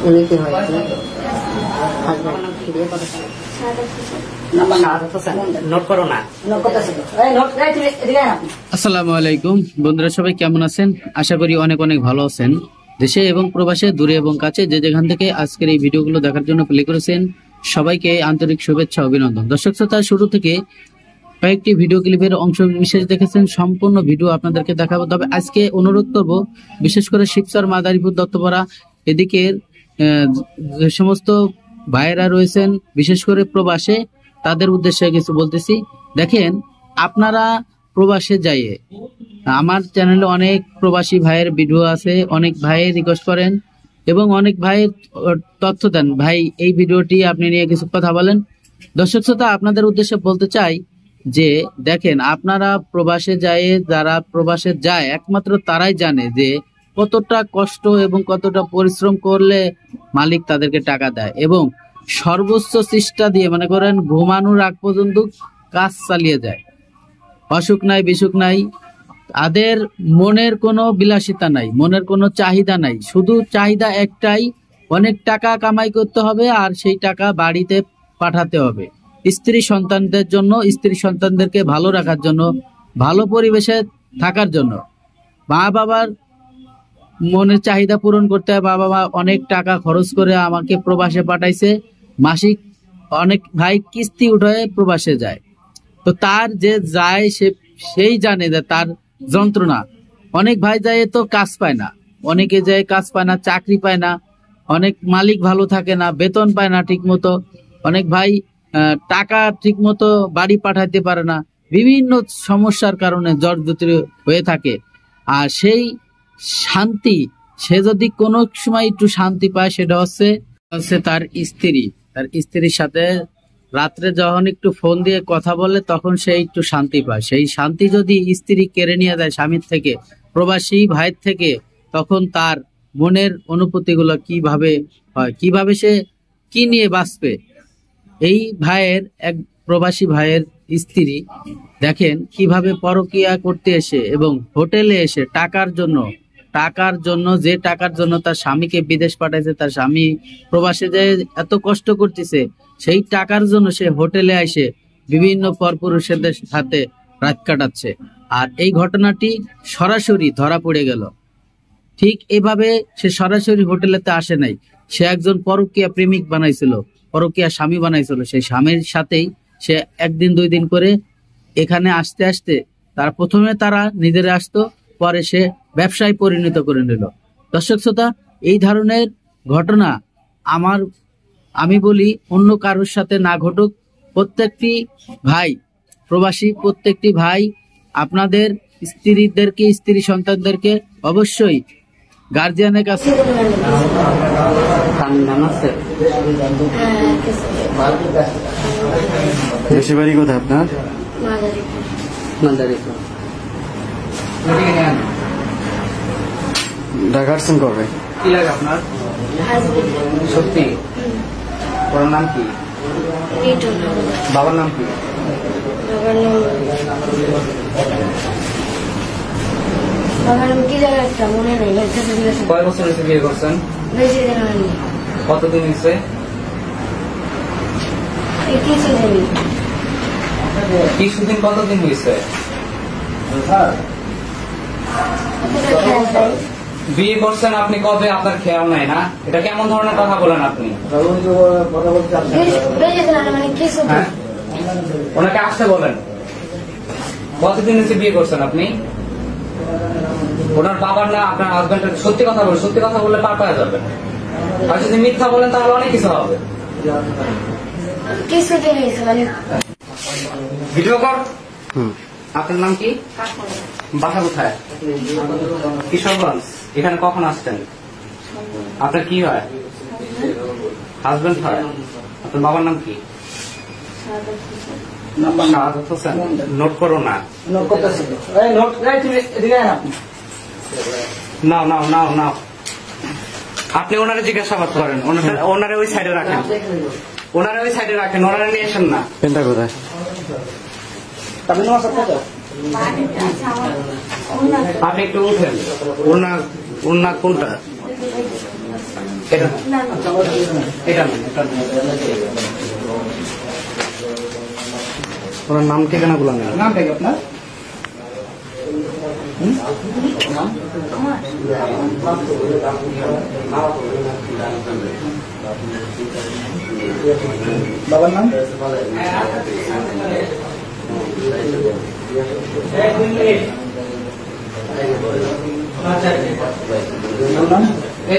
উনি কি হয় আসসালামু আলাইকুম বন্ধুরা, সবাই কেমন আছেন? আশা করি অনেক অনেক ভালো আছেন। দেশে এবং প্রবাসে, দূরে এবং কাছে, যে যেখান থেকে আজকের এই ভিডিওগুলো দেখার জন্য প্লে করেছেন, সবাইকে আন্তরিক শুভেচ্ছা অভিনন্দন। দর্শক শ্রোতা, শুরু থেকে কয়েকটি ভিডিও ক্লিপের অংশ বিশেষ দেখেছেন, সম্পূর্ণ ভিডিও আপনাদেরকে দেখাবো। তবে আজকে অনুরোধ করব, বিশেষ করে শিবচর, মাদারীপুর, দত্তপাড়া এদিকের যে সমস্ত ভাইয়েরা রয়েছেন, বিশেষ করে প্রবাসে, তাদের উদ্দেশ্যে কিছু বলতেছি। দেখেন, আপনারা প্রবাসে যাইয়ে, আমার চ্যানেলে অনেক প্রবাসী ভাইয়ের ভিডিও আছে, অনেক ভাইয়ের রিকোয়েস্ট করেন এবং অনেক ভাইয়ের তথ্য দেন, ভাই এই ভিডিওটি আপনি নিয়ে কিছু কথা বলেন। দর্শক শ্রোতা, আপনাদের উদ্দেশ্যে বলতে চাই যে দেখেন, আপনারা প্রবাসে যায়, যারা প্রবাসে যায় একমাত্র তারাই জানে যে কতটা কষ্ট এবং কতটা পরিশ্রম করলে মালিক তাদেরকে টাকা দেয়, এবং সর্বোচ্চ চেষ্টা দিয়ে, মনে করেন ঘুমানোর আগ পর্যন্ত কাজ চালিয়ে যায়। অসুখ নাই, বিসুখ নাই, তাদের মনের কোনো বিলাসিতা নাই, মনের কোনো চাহিদা নাই, শুধু চাহিদা একটাই, অনেক টাকা কামাই করতে হবে আর সেই টাকা বাড়িতে পাঠাতে হবে স্ত্রী সন্তানদের জন্য, স্ত্রী সন্তানদেরকে ভালো রাখার জন্য, ভালো পরিবেশে থাকার জন্য। মা বাবার মনের চাহিদা পূরণ করতে হয়। বাবা মা অনেক টাকা খরচ করে আমাকে প্রবাসে পাঠাইছে, মাসিক অনেক ভাই কিস্তি উঠায় প্রবাসে যায়। তো তার যে যায় সেই জানে যে তার যন্ত্রণা। অনেক ভাই যায় তো কাজ পায় না, অনেকে যায় কাজ পায় না, চাকরি পায় না, অনেক মালিক ভালো থাকে না, বেতন পায় না ঠিক মতো, অনেক ভাই টাকা ঠিক মতো বাড়ি পাঠাইতে পারে না, বিভিন্ন সমস্যার কারণে জর্জরিত হয়ে থাকে। আর সেই শান্তি, সে যদি কোনো সময় একটু শান্তি পায়, সেটা হচ্ছে তার স্ত্রী। তার স্ত্রীর সাথে রাত্রে যখন একটু ফোন দিয়ে কথা বলে, তখন সে একটু শান্তি পায়। সেই শান্তি যদি স্ত্রী কেড়ে নিয়ে যায় স্বামীর থেকে, প্রবাসী ভাইয়ের থেকে, তখন তার মনের অনুভূতিগুলো কিভাবে হয়, কিভাবে সে কি নিয়ে বাঁচবে। এই ভাইয়ের, এক প্রবাসী ভাইয়ের স্ত্রী দেখেন কিভাবে পরকিয়া করতে এসে এবং হোটেলে এসে টাকার জন্য যে টাকার জন্য তার স্বামীকে বিদেশ পাঠাইছে, তার স্বামী প্রবাসে যে এত কষ্ট করতেছে, সেই টাকার জন্য সে হোটেলে এসে বিভিন্ন পরপুরুষদের সাথে রাত কাটাচ্ছে। আর এই ঘটনাটি সরাসরি ধরা পড়ে গেল। ঠিক এভাবে সে সরাসরি হোটেলেতে আসে নাই, সে একজন পরকীয়া প্রেমিক বানাইছিল, পরকীয়া স্বামী বানাইছিল। সেই স্বামীর সাথেই সে একদিন দুই দিন করে এখানে আসতে আসতে, তার প্রথমে তারা নিজেরা আসতো, পরে সে ব্যবসায় পরিণত করে নিল। দর্শক শ্রোতা, এই ধরনের ঘটনা আমি বলি অন্য কারোর সাথে না ঘটুক। প্রত্যেকটি ভাই, প্রবাসী প্রত্যেকটি ভাই, আপনাদের স্ত্রীদেরকে, স্ত্রী সন্তানদেরকে অবশ্যই গার্জিয়ানের কাছে দেশে বাড়ি কোথায় আপনার? ঢাকা আসছেন কবে? কি লাগে আপনার? সত্যি? ওর নাম কি? বাবার নাম কি? কয় বছর হয়েছে বিয়ে করছেন? কতদিন হয়েছে? কিছুদিন। কতদিন হয়েছে বিয়ে করছেন? আপনি কবে? আপনার খেয়াল নাই না? এটা কেমন ধরনের কথা বলেন আপনি? ওনাকে আসতে বলেন। কতদিন হয়েছে বিয়ে করছেন আপনি? ওনার বাবার না আপনার হাজবেন্ডের? সত্যি কথা বলেন, সত্যি কথা বললে পার পাওয়া যাবে। আর যদি মিথ্যা বলেন তাহলে অনেক কিছু হবে। ভিডিও কর। আপনার নাম কি? বাসা কোথায়? কিশোরগঞ্জ। এখানে কখন আসছেন? আপনার কি হয়? হাজবেন্ড হয়। আপনার বাবার নাম কি? শাহাদাত হোসেন। নোট করো না। নাও। আপনি ওনারে জিজ্ঞাসাবাদ করেন, ওনারে ওই সাইডে রাখেন, ওনারে নিয়ে আসেন না। পেনটা কোথায়? আপনি একটু উঠেন। ওড়না ওড়না কোনটা? এটা না, এটা না, এটা না। ওনার নাম ঠিকানা গুলো নেন। নামটা কি আপনার? বাবার নাম? নাম